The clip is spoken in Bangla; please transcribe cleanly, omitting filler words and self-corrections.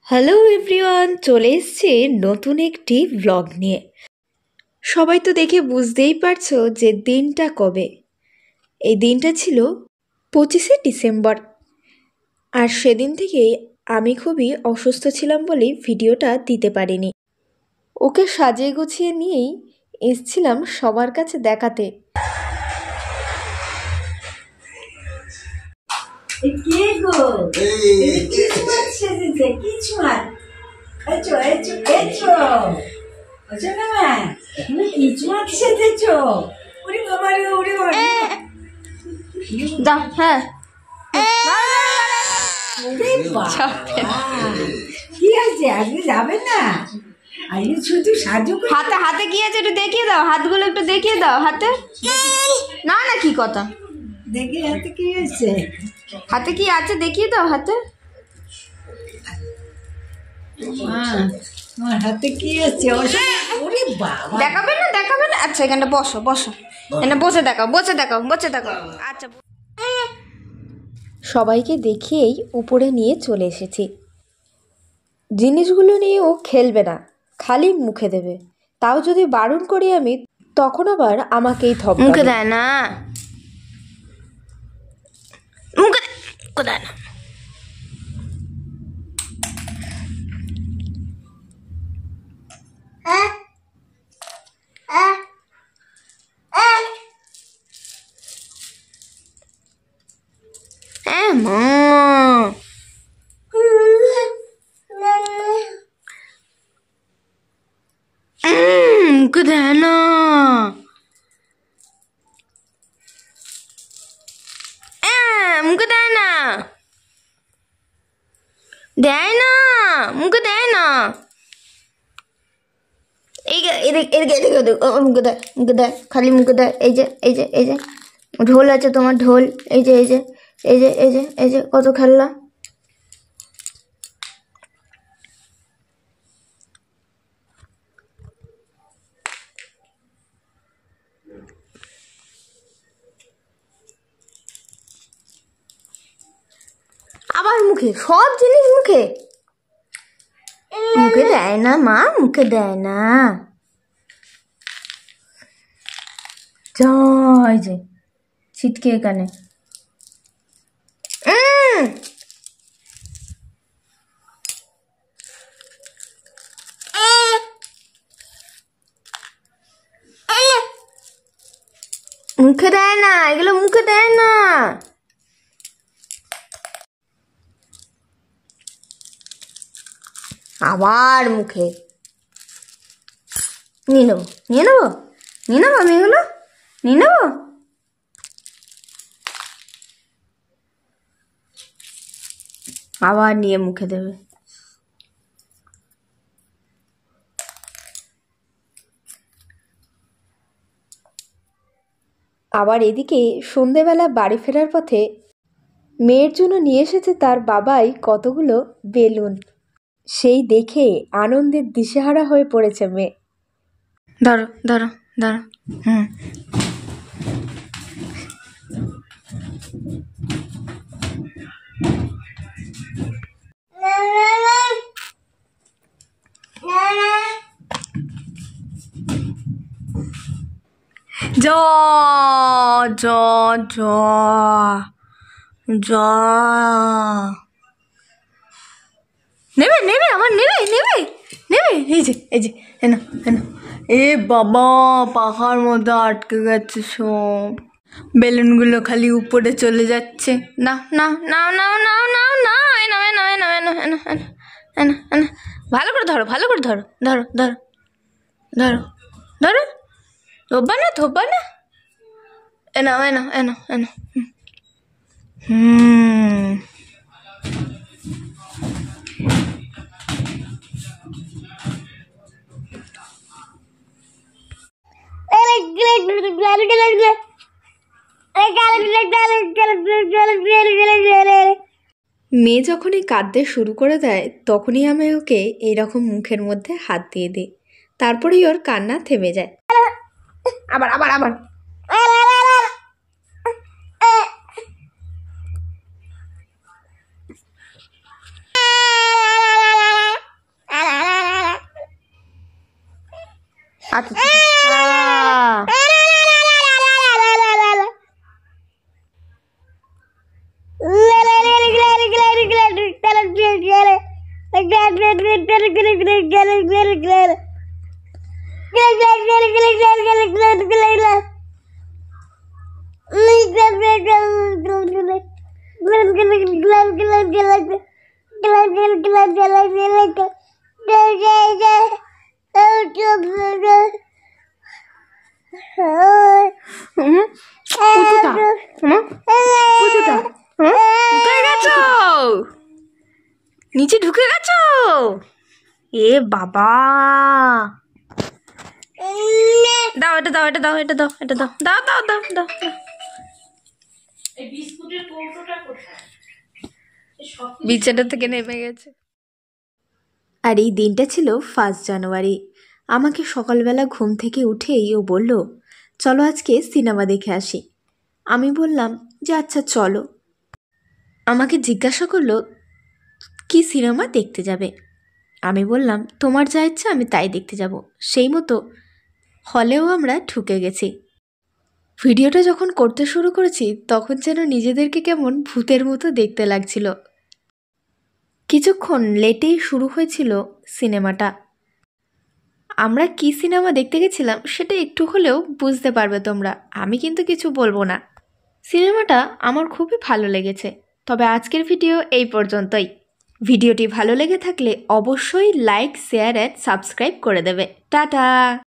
হ্যালো এভরিওয়ান, চলে এসেছি নতুন একটি ব্লগ নিয়ে। সবাই তো দেখে বুঝতেই পারছো যে দিনটা কবে। এই দিনটা ছিল 25শে ডিসেম্বর। আর সেদিন থেকেই আমি খুবই অসুস্থ ছিলাম বলেই ভিডিওটা দিতে পারিনি। ওকে সাজিয়ে গুছিয়ে নিয়েই এসছিলাম সবার কাছে দেখাতে। কে গো? কিচমাত সেজেছে, কিচমাত। Echo echo echo. আচ্ছা না মা, তুমি কিচমাত সেজেছো। ওরে বাবা রে, ওরে বাবা। দাও, হ্যাঁ ওরে বাবা। কি আছে, আজকে যাবে না? আজকে শুধু সাজু করে। হাতে হাতে কি আছে একটু দেখিয়ে দাও, হাতগুলো একটু দেখিয়ে দাও। হাতে না না, কি কথা? দেখি হাতে কি হয়েছে। হাতে কি আছে দেখিয়ে দাও। হাতে তোমার হাতে কি আছে? ওরে বাবা, দেখাবে না? দেখাবে না? আচ্ছা, এখানে বসো বসো, এখানে বসে দেখাও, বসে দেখাও, বসে দেখাও। আচ্ছা, সবাইকে দেখিয়েই উপরে নিয়ে চলে এসেছি। জিনিসগুলো নিয়ে ও খেলবে না, খালি মুখে দেবে। তাও যদি বারণ করি আমি, তখন আবার আমাকেই থপকাবে। মুখে দেয় না, মুখে দেয় না। মুখে দেয় না, মুখে দেয় না, দেয় না, মুখে দেয় না। মুখে দেয়, মুখে দেয়, খালি মুখে দেয়। এই যে এই যে এই যে ঢোল আছে তোমার, ঢোল। এই যে এই যে এই যে এই যে এই যে কত খেললা। আবার মুখে, সব জিনিস মুখে। মুখে দেয় না মা, মুখে দেয় না। জয় যে ছিটকে এখানে। মুখে দেয় না, এগুলো মুখে দেয় না। আবার মুখে। নিয়ে নেবো, নিয়ে নেবো, নিয়ে নেবো, আমি এগুলো নিয়ে নেবো। আবার নিয়ে মুখে দেবে। আবার এদিকে সন্ধেবেলা বাড়ি ফেরার পথে মেয়ের জন্য নিয়ে এসেছে তার বাবাই কতগুলো বেলুন। সেই দেখে আনন্দের দিশেহারা হয়ে পড়েছে মেয়ে। ধরো ধরো ধরো, জ জ জ জ নেবে নেবে, আমার নেবে নেবে নেবে। এই যে এই যে, এনো এনো। এ বাবা, পাখার মধ্যে আটকে গেছে সব। বেলুনগুলো খালি উপরে চলে যাচ্ছে। না না না না না না না, এনো এনো এনো এনো এনো এনো এনো এনো। ভালো করে ধরো, ভালো করে ধরো, ধরো ধরো। ধরো ধরো, ধোবা না ধোবা না, এনাও এনাও এনাও এনাও। মেয়ে যখনই কাঁদতে শুরু করে দেয় তখনই আমি ওকে এইরকম মুখের মধ্যে হাত দিয়ে দিই, তারপরেই ওর কান্না থেমে যায়। আবার আবার আবার নিচে ঢুকে গেছো? এ বাবা, দাও এটা দাও এটা দাও এটা দাও এটা দাও দাও দাও দাও দাও। বিছানা থেকে নেমে গেছে। আর এই দিনটা ছিল 1 জানুয়ারি। আমাকে সকালবেলা ঘুম থেকে উঠেই ও বলল, চলো আজকে সিনেমা দেখে আসি। আমি বললাম যে আচ্ছা চলো। আমাকে জিজ্ঞাসা করলো কি সিনেমা দেখতে যাবে। আমি বললাম তোমার যা ইচ্ছা আমি তাই দেখতে যাব। সেই মতো হলেও আমরা ঢুকে গেছি। ভিডিওটা যখন করতে শুরু করেছি তখন যেন নিজেদেরকে কেমন ভূতের মতো দেখতে লাগছিল। কিছুক্ষণ লেটেই শুরু হয়েছিল সিনেমাটা। আমরা কি সিনেমা দেখতে গেছিলাম সেটা একটু হলেও বুঝতে পারবে তোমরা, আমি কিন্তু কিছু বলবো না। সিনেমাটা আমার খুবই ভালো লেগেছে। তবে আজকের ভিডিও এই পর্যন্তই। ভিডিওটি ভালো লেগে থাকলে অবশ্যই লাইক, শেয়ার অ্যান্ড সাবস্ক্রাইব করে দেবে। টাটা।